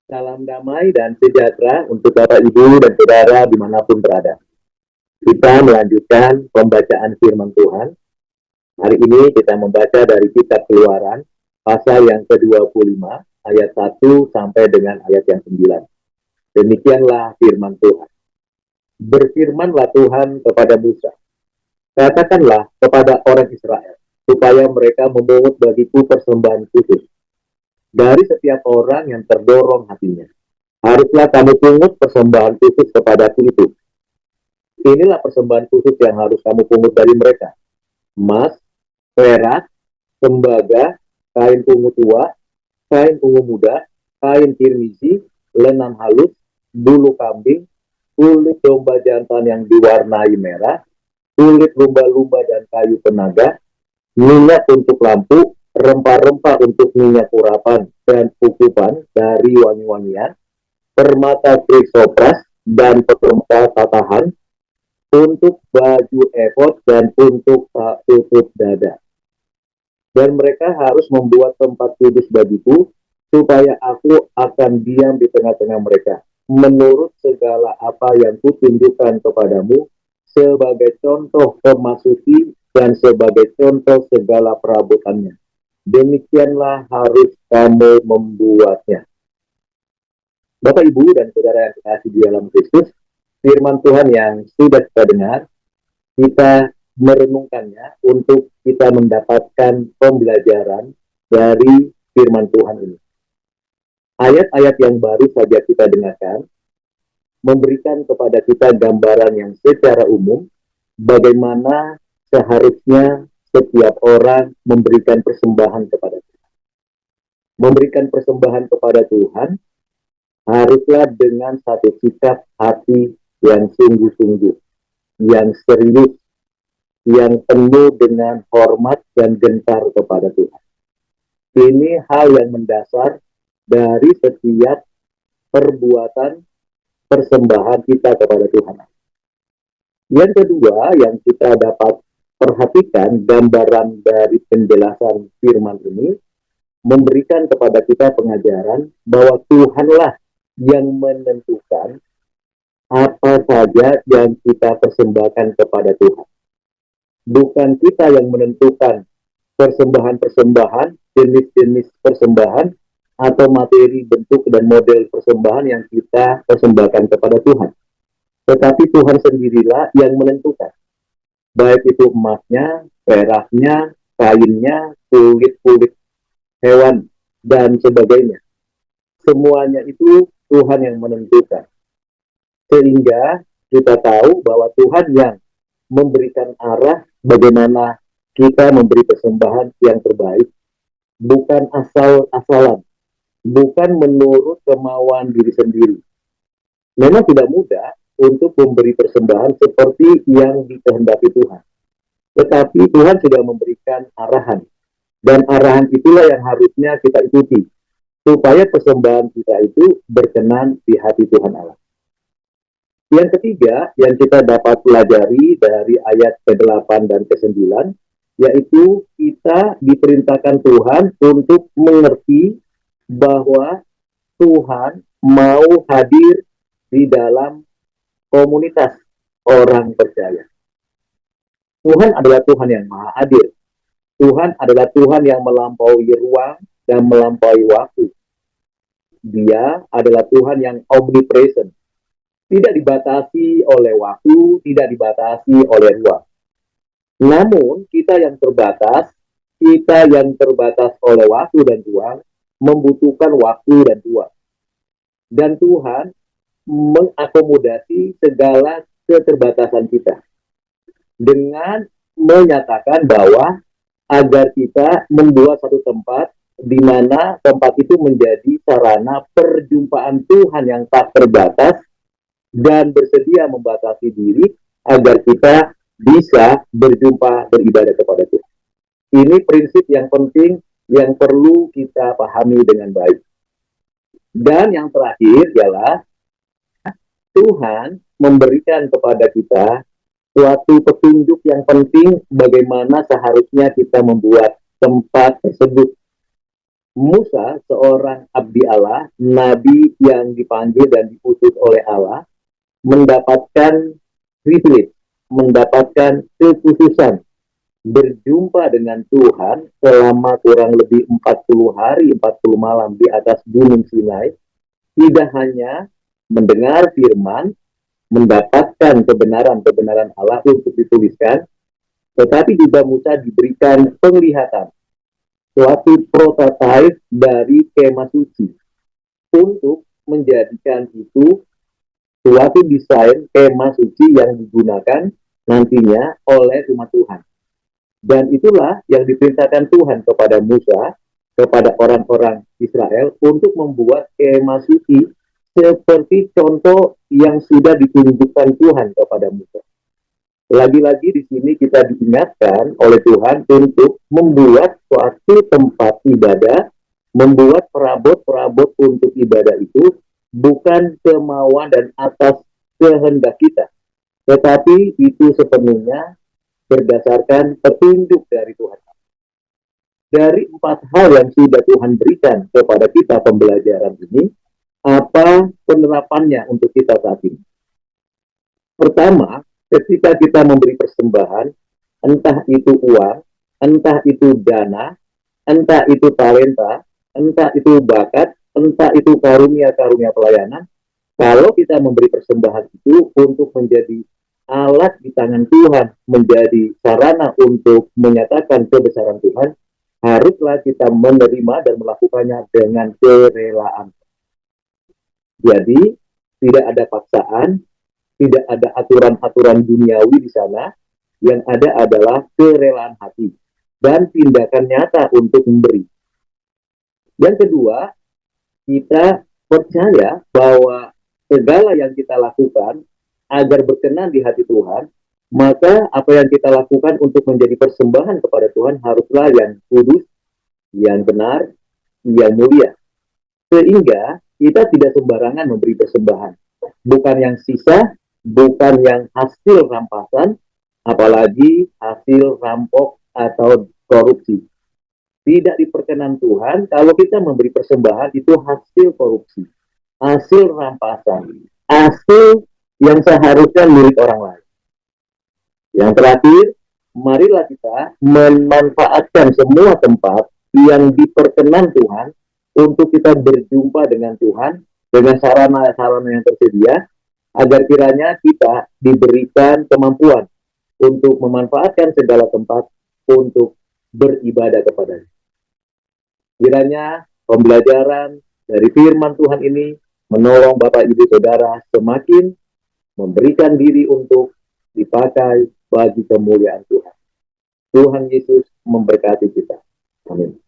Salam damai dan sejahtera untuk Bapak, Ibu, dan Saudara dimanapun berada. Kita melanjutkan pembacaan firman Tuhan. Hari ini kita membaca dari kitab Keluaran, pasal yang ke-25, ayat 1 sampai dengan ayat yang 9. Demikianlah firman Tuhan. Berfirmanlah Tuhan kepada Musa, katakanlah kepada orang Israel, supaya mereka memungut bagiku persembahan khusus dari setiap orang yang terdorong hatinya. Haruslah kamu pungut persembahan khusus kepadaku itu. Inilah persembahan khusus yang harus kamu pungut dari mereka: emas, perak, tembaga, kain ungu tua, kain ungu muda, kain kirmisi, lenan halus, bulu kambing, kulit domba jantan yang diwarnai merah, kulit lumba-lumba dan kayu penaga, minyak untuk lampu, rempah-rempah untuk minyak urapan dan ukupan dari wangi-wangian, permata krisopras dan permata tatahan, untuk baju efod dan untuk tutup dada. Dan mereka harus membuat tempat kudus bagiku, supaya aku akan diam di tengah-tengah mereka, menurut segala apa yang kutunjukkan kepadamu, sebagai contoh memasuki dan sebagai contoh segala perabotannya. Demikianlah harus kamu membuatnya. Bapak, Ibu, dan Saudara yang dikasihi di dalam Kristus, firman Tuhan yang sudah kita dengar, kita merenungkannya untuk kita mendapatkan pembelajaran dari firman Tuhan ini. Ayat-ayat yang baru saja kita dengarkan memberikan kepada kita gambaran yang secara umum bagaimana seharusnya setiap orang memberikan persembahan kepada Tuhan. Memberikan persembahan kepada Tuhan haruslah dengan satu sikap hati yang sungguh-sungguh, yang serius, yang penuh dengan hormat dan gentar kepada Tuhan. Ini hal yang mendasar dari setiap perbuatan persembahan kita kepada Tuhan. Yang kedua yang kita dapat perhatikan gambaran dari penjelasan firman ini memberikan kepada kita pengajaran bahwa Tuhanlah yang menentukan apa saja yang kita persembahkan kepada Tuhan. Bukan kita yang menentukan persembahan-persembahan, jenis-jenis persembahan, atau materi, bentuk, dan model persembahan yang kita persembahkan kepada Tuhan. Tetapi Tuhan sendirilah yang menentukan. Baik itu emasnya, peraknya, kainnya, kulit-kulit hewan, dan sebagainya. Semuanya itu Tuhan yang menentukan. Sehingga kita tahu bahwa Tuhan yang memberikan arah bagaimana kita memberi persembahan yang terbaik, bukan asal-asalan, bukan menurut kemauan diri sendiri. Memang tidak mudah untuk memberi persembahan seperti yang dikehendaki Tuhan. Tetapi Tuhan sudah memberikan arahan, dan arahan itulah yang harusnya kita ikuti, supaya persembahan kita itu berkenan di hati Tuhan Allah. Yang ketiga yang kita dapat pelajari dari ayat ke-8 dan ke-9, yaitu kita diperintahkan Tuhan untuk mengerti bahwa Tuhan mau hadir di dalam komunitas orang percaya. Tuhan adalah Tuhan yang maha hadir. Tuhan adalah Tuhan yang melampaui ruang dan melampaui waktu. Dia adalah Tuhan yang omnipresent. Tidak dibatasi oleh waktu, tidak dibatasi oleh ruang. Namun, kita yang terbatas oleh waktu dan ruang, membutuhkan waktu dan ruang. Dan Tuhan mengakomodasi segala keterbatasan kita dengan menyatakan bahwa agar kita membuat satu tempat di mana tempat itu menjadi sarana perjumpaan Tuhan yang tak terbatas, dan bersedia membatasi diri agar kita bisa berjumpa beribadah kepada Tuhan. Ini prinsip yang penting yang perlu kita pahami dengan baik. Dan yang terakhir ialah Tuhan memberikan kepada kita suatu petunjuk yang penting bagaimana seharusnya kita membuat tempat tersebut. Musa, seorang abdi Allah, nabi yang dipanggil dan diutus oleh Allah, mendapatkan privilege, mendapatkan kekhususan berjumpa dengan Tuhan selama kurang lebih 40 hari, 40 malam di atas Gunung Sinai, tidak hanya mendengar firman, mendapatkan kebenaran-kebenaran Allah untuk dituliskan, tetapi juga Musa diberikan penglihatan, suatu prototipe dari kemah suci untuk menjadikan itu suatu desain kemah suci yang digunakan nantinya oleh umat Tuhan. Dan itulah yang diperintahkan Tuhan kepada Musa, kepada orang-orang Israel untuk membuat kemah suci seperti contoh yang sudah ditunjukkan Tuhan kepada Musa. Lagi-lagi di sini kita diingatkan oleh Tuhan untuk membuat suatu tempat ibadah, membuat perabot-perabot untuk ibadah itu bukan kemauan dan atas kehendak kita, tetapi itu sepenuhnya berdasarkan petunjuk dari Tuhan. Dari 4 hal yang sudah Tuhan berikan kepada kita pembelajaran ini, apa penerapannya untuk kita saat ini? Pertama, ketika kita memberi persembahan, entah itu uang, entah itu dana, entah itu talenta, entah itu bakat, entah itu karunia-karunia pelayanan, kalau kita memberi persembahan itu untuk menjadi alat di tangan Tuhan, menjadi sarana untuk menyatakan kebesaran Tuhan, haruslah kita menerima dan melakukannya dengan kerelaan. Jadi, tidak ada paksaan, tidak ada aturan-aturan duniawi di sana, yang ada adalah kerelaan hati dan tindakan nyata untuk memberi. Yang kedua, kita percaya bahwa segala yang kita lakukan agar berkenan di hati Tuhan, maka apa yang kita lakukan untuk menjadi persembahan kepada Tuhan haruslah yang kudus, yang benar, yang mulia. Sehingga kita tidak sembarangan memberi persembahan. Bukan yang sisa, bukan yang hasil rampasan, apalagi hasil rampok atau korupsi. Tidak diperkenan Tuhan kalau kita memberi persembahan itu hasil korupsi, hasil rampasan, hasil yang seharusnya milik orang lain. Yang terakhir, marilah kita memanfaatkan semua tempat yang diperkenan Tuhan untuk kita berjumpa dengan Tuhan dengan sarana-sarana yang tersedia, agar kiranya kita diberikan kemampuan untuk memanfaatkan segala tempat untuk beribadah kepada-Nya. Kiranya pembelajaran dari firman Tuhan ini menolong Bapak Ibu Saudara semakin memberikan diri untuk dipakai bagi kemuliaan Tuhan. Tuhan Yesus memberkati kita. Amin.